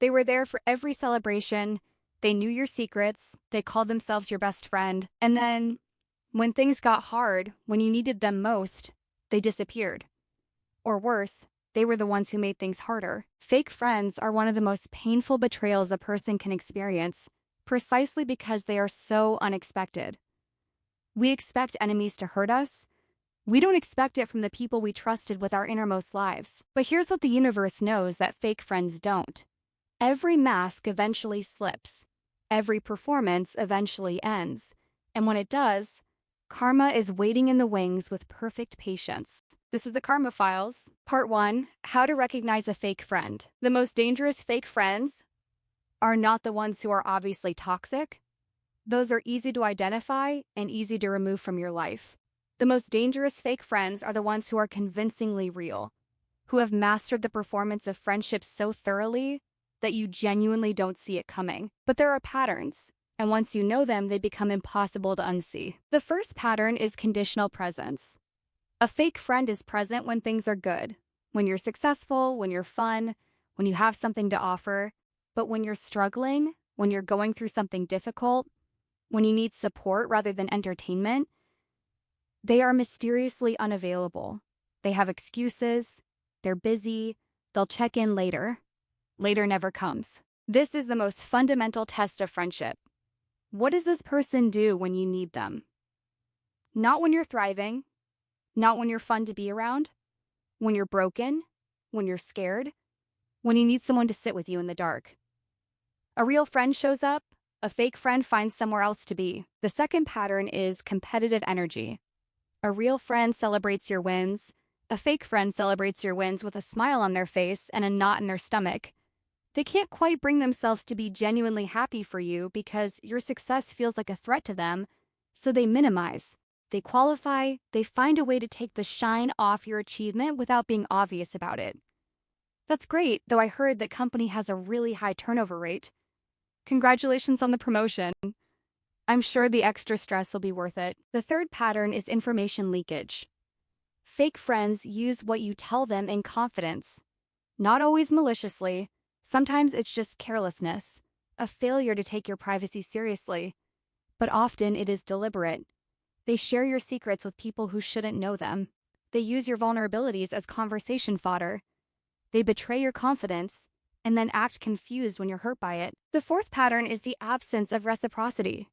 They were there for every celebration. They knew your secrets. They called themselves your best friend. And then, when things got hard, when you needed them most, they disappeared. Or worse, they were the ones who made things harder. Fake friends are one of the most painful betrayals a person can experience, precisely because they are so unexpected. We expect enemies to hurt us. We don't expect it from the people we trusted with our innermost lives. But here's what the universe knows that fake friends don't. Every mask eventually slips. Every performance eventually ends. And when it does, karma is waiting in the wings with perfect patience. This is the Karma Files. Part 1, How to Recognize a Fake Friend. The most dangerous fake friends are not the ones who are obviously toxic. Those are easy to identify and easy to remove from your life. The most dangerous fake friends are the ones who are convincingly real, who have mastered the performance of friendship so thoroughly that you genuinely don't see it coming. But there are patterns, and once you know them, they become impossible to unsee. The first pattern is conditional presence. A fake friend is present when things are good, when you're successful, when you're fun, when you have something to offer. But when you're struggling, when you're going through something difficult, when you need support rather than entertainment, they are mysteriously unavailable. They have excuses, they're busy, they'll check in later. Later never comes. This is the most fundamental test of friendship. What does this person do when you need them? Not when you're thriving, not when you're fun to be around, when you're broken, when you're scared, when you need someone to sit with you in the dark. A real friend shows up, a fake friend finds somewhere else to be. The second pattern is competitive energy. A real friend celebrates your wins. A fake friend celebrates your wins with a smile on their face and a knot in their stomach. They can't quite bring themselves to be genuinely happy for you because your success feels like a threat to them, so they minimize. They qualify, they find a way to take the shine off your achievement without being obvious about it. That's great, though I heard that company has a really high turnover rate. Congratulations on the promotion. I'm sure the extra stress will be worth it. The third pattern is information leakage. Fake friends use what you tell them in confidence. Not always maliciously. Sometimes it's just carelessness, a failure to take your privacy seriously. But often it is deliberate. They share your secrets with people who shouldn't know them. They use your vulnerabilities as conversation fodder. They betray your confidence and then act confused when you're hurt by it. The fourth pattern is the absence of reciprocity.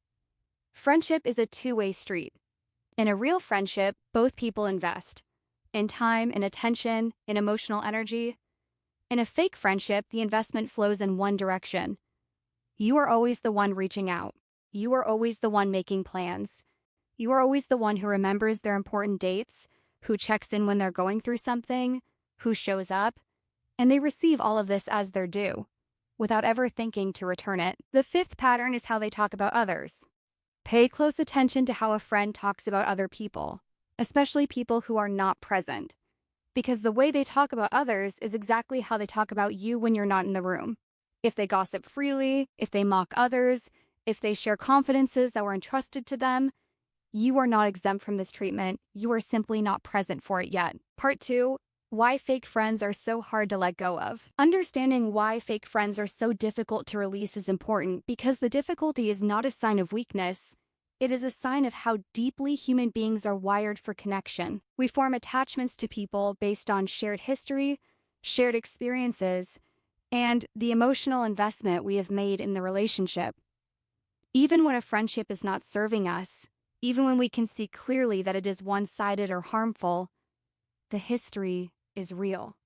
Friendship is a two-way street. In a real friendship, both people invest. In time, in attention, in emotional energy. In a fake friendship, the investment flows in one direction. You are always the one reaching out. You are always the one making plans. You are always the one who remembers their important dates, who checks in when they're going through something, who shows up, and they receive all of this as their due, without ever thinking to return it. The fifth pattern is how they talk about others. Pay close attention to how a friend talks about other people, especially people who are not present, because the way they talk about others is exactly how they talk about you when you're not in the room. If they gossip freely, if they mock others, if they share confidences that were entrusted to them, you are not exempt from this treatment. You are simply not present for it yet. Part 2, Why Fake Friends Are So Hard to Let Go Of. Understanding why fake friends are so difficult to release is important because the difficulty is not a sign of weakness. It is a sign of how deeply human beings are wired for connection. We form attachments to people based on shared history, shared experiences, and the emotional investment we have made in the relationship. Even when a friendship is not serving us, even when we can see clearly that it is one-sided or harmful, the history is real.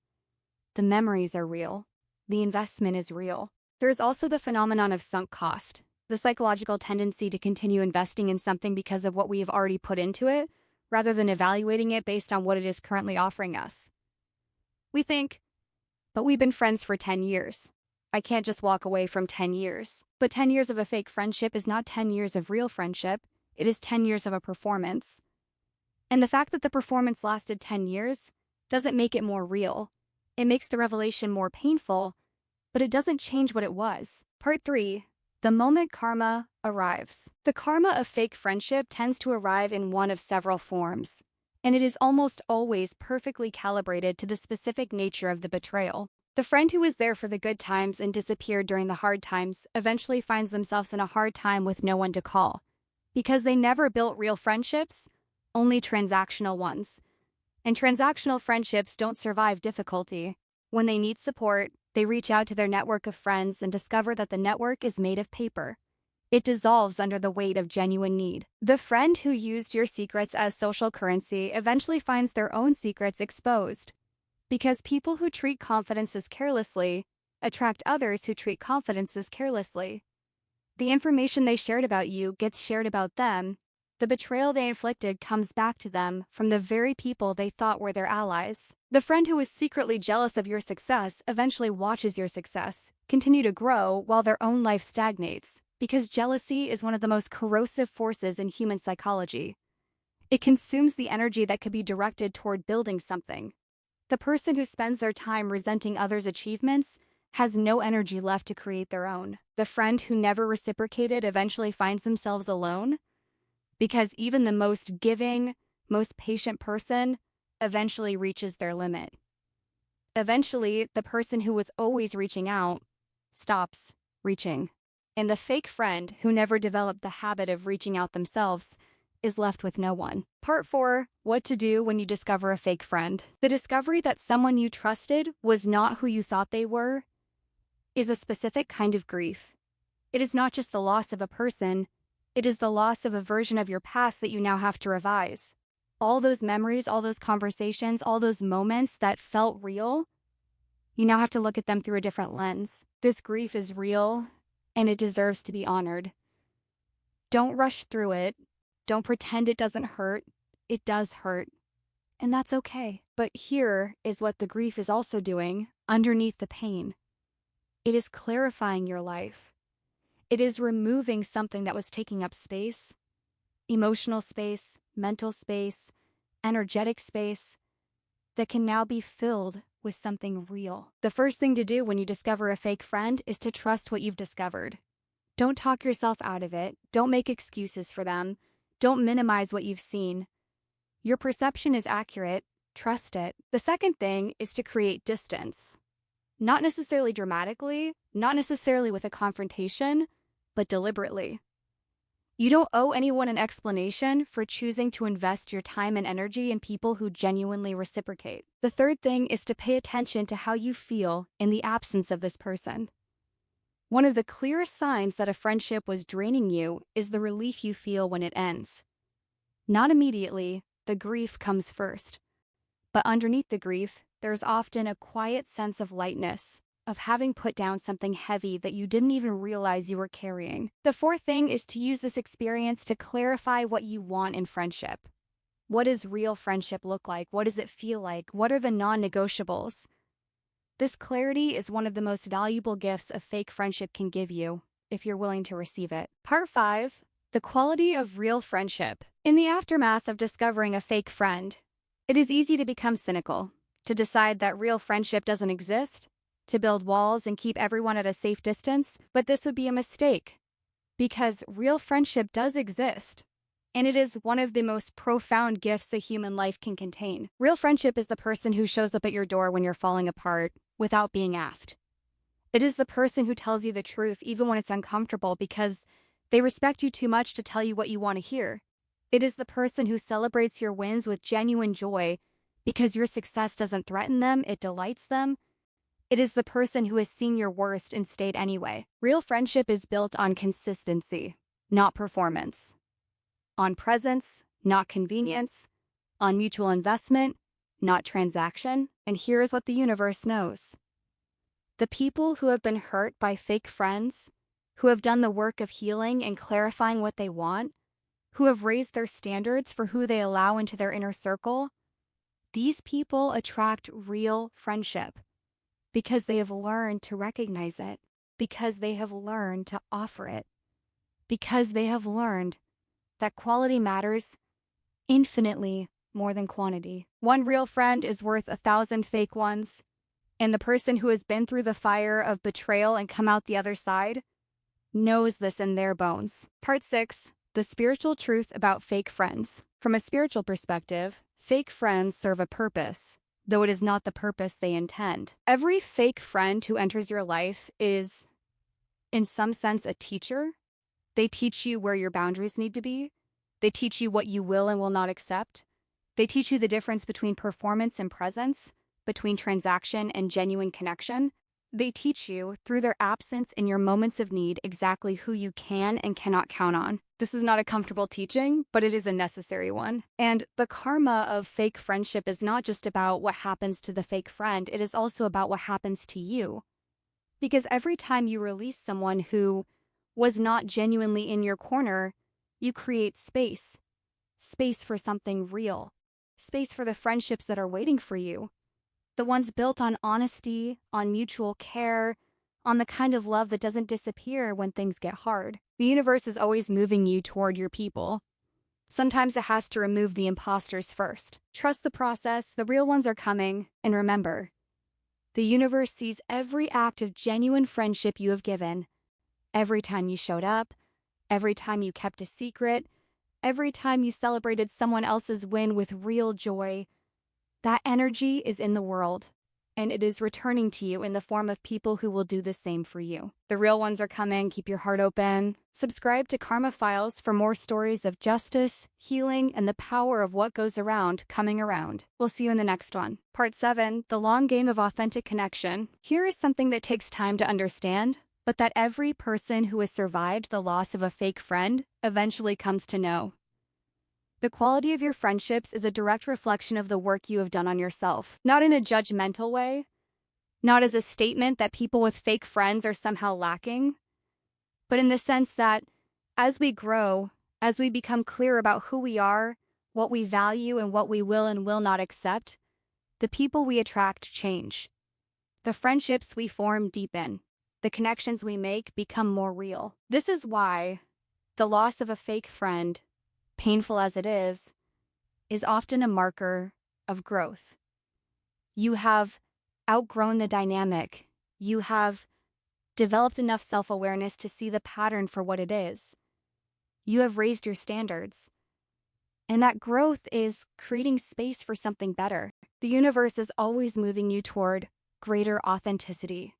The memories are real. The investment is real. There is also the phenomenon of sunk cost. The psychological tendency to continue investing in something because of what we have already put into it, rather than evaluating it based on what it is currently offering us. We think, but we've been friends for 10 years. I can't just walk away from 10 years. But 10 years of a fake friendship is not 10 years of real friendship. It is 10 years of a performance. And the fact that the performance lasted 10 years doesn't make it more real. It makes the revelation more painful, but it doesn't change what it was. Part 3. The moment karma arrives. The karma of fake friendship tends to arrive in one of several forms, and it is almost always perfectly calibrated to the specific nature of the betrayal. The friend who was there for the good times and disappeared during the hard times eventually finds themselves in a hard time with no one to call. Because they never built real friendships, only transactional ones. And transactional friendships don't survive difficulty. When they need support, they reach out to their network of friends and discover that the network is made of paper. It dissolves under the weight of genuine need. The friend who used your secrets as social currency eventually finds their own secrets exposed. Because people who treat confidences carelessly attract others who treat confidences carelessly. The information they shared about you gets shared about them. The betrayal they inflicted comes back to them from the very people they thought were their allies. The friend who is secretly jealous of your success eventually watches your success continue to grow while their own life stagnates, because jealousy is one of the most corrosive forces in human psychology. It consumes the energy that could be directed toward building something. The person who spends their time resenting others' achievements has no energy left to create their own. The friend who never reciprocated eventually finds themselves alone, because even the most giving, most patient person eventually reaches their limit. Eventually, the person who was always reaching out stops reaching. And the fake friend who never developed the habit of reaching out themselves is left with no one. Part 4, what to do when you discover a fake friend. The discovery that someone you trusted was not who you thought they were is a specific kind of grief. It is not just the loss of a person, it is the loss of a version of your past that you now have to revise. All those memories, all those conversations, all those moments that felt real, you now have to look at them through a different lens. This grief is real, and it deserves to be honored. Don't rush through it. Don't pretend it doesn't hurt. It does hurt, and that's okay. But here is what the grief is also doing underneath the pain. It is clarifying your life. It is removing something that was taking up space, emotional space, mental space, energetic space, that can now be filled with something real. The first thing to do when you discover a fake friend is to trust what you've discovered. Don't talk yourself out of it. Don't make excuses for them. Don't minimize what you've seen. Your perception is accurate. Trust it. The second thing is to create distance. Not necessarily dramatically, not necessarily with a confrontation, but deliberately. You don't owe anyone an explanation for choosing to invest your time and energy in people who genuinely reciprocate. The third thing is to pay attention to how you feel in the absence of this person. One of the clearest signs that a friendship was draining you is the relief you feel when it ends. Not immediately, the grief comes first. But underneath the grief, there's often a quiet sense of lightness, of having put down something heavy that you didn't even realize you were carrying. The fourth thing is to use this experience to clarify what you want in friendship. What does real friendship look like? What does it feel like? What are the non-negotiables? This clarity is one of the most valuable gifts a fake friendship can give you, if you're willing to receive it. Part 5, the quality of real friendship. In the aftermath of discovering a fake friend, it is easy to become cynical, to decide that real friendship doesn't exist, to build walls and keep everyone at a safe distance, but this would be a mistake, because real friendship does exist, and it is one of the most profound gifts a human life can contain. Real friendship is the person who shows up at your door when you're falling apart without being asked. It is the person who tells you the truth even when it's uncomfortable because they respect you too much to tell you what you want to hear. It is the person who celebrates your wins with genuine joy because your success doesn't threaten them, it delights them. It is the person who has seen your worst and stayed anyway. Real friendship is built on consistency, not performance. On presence, not convenience. On mutual investment, not transaction. And here's what the universe knows. The people who have been hurt by fake friends, who have done the work of healing and clarifying what they want, who have raised their standards for who they allow into their inner circle, these people attract real friendship because they have learned to recognize it, because they have learned to offer it, because they have learned that quality matters infinitely more than quantity. One real friend is worth 1,000 fake ones, and the person who has been through the fire of betrayal and come out the other side knows this in their bones. Part 6. The spiritual truth about fake friends. From a spiritual perspective, fake friends serve a purpose, though it is not the purpose they intend. Every fake friend who enters your life is, in some sense, a teacher. They teach you where your boundaries need to be. They teach you what you will and will not accept. They teach you the difference between performance and presence, between transaction and genuine connection. They teach you, through their absence in your moments of need, exactly who you can and cannot count on. This is not a comfortable teaching, but it is a necessary one. And the karma of fake friendship is not just about what happens to the fake friend, it is also about what happens to you. Because every time you release someone who was not genuinely in your corner, you create space. Space for something real. Space for the friendships that are waiting for you. The ones built on honesty, on mutual care, on the kind of love that doesn't disappear when things get hard. The universe is always moving you toward your people. Sometimes it has to remove the imposters first. Trust the process, the real ones are coming, and remember, the universe sees every act of genuine friendship you have given. Every time you showed up, every time you kept a secret, every time you celebrated someone else's win with real joy. That energy is in the world, and it is returning to you in the form of people who will do the same for you. The real ones are coming. Keep your heart open. Subscribe to Karma Files for more stories of justice, healing, and the power of what goes around coming around. We'll see you in the next one. Part 7, The Long Game of Authentic Connection. Here is something that takes time to understand, but that every person who has survived the loss of a fake friend eventually comes to know. The quality of your friendships is a direct reflection of the work you have done on yourself, not in a judgmental way, not as a statement that people with fake friends are somehow lacking, but in the sense that as we grow, as we become clear about who we are, what we value, and what we will and will not accept, the people we attract change. The friendships we form deepen. The connections we make become more real. This is why the loss of a fake friend, painful as it is often a marker of growth. You have outgrown the dynamic. You have developed enough self-awareness to see the pattern for what it is. You have raised your standards. And that growth is creating space for something better. The universe is always moving you toward greater authenticity,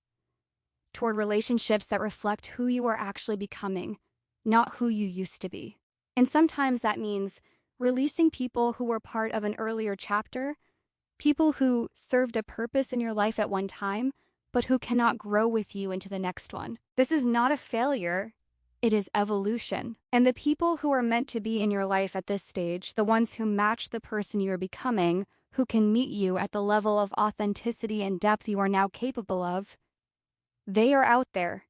toward relationships that reflect who you are actually becoming, not who you used to be. And sometimes that means releasing people who were part of an earlier chapter, people who served a purpose in your life at one time, but who cannot grow with you into the next one. This is not a failure, it is evolution. And the people who are meant to be in your life at this stage, the ones who match the person you are becoming, who can meet you at the level of authenticity and depth you are now capable of, they are out there.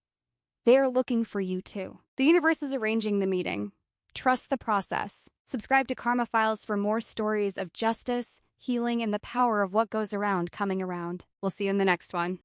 They are looking for you too. The universe is arranging the meeting. Trust the process. Subscribe to Karma Files for more stories of justice, healing, and the power of what goes around coming around. We'll see you in the next one.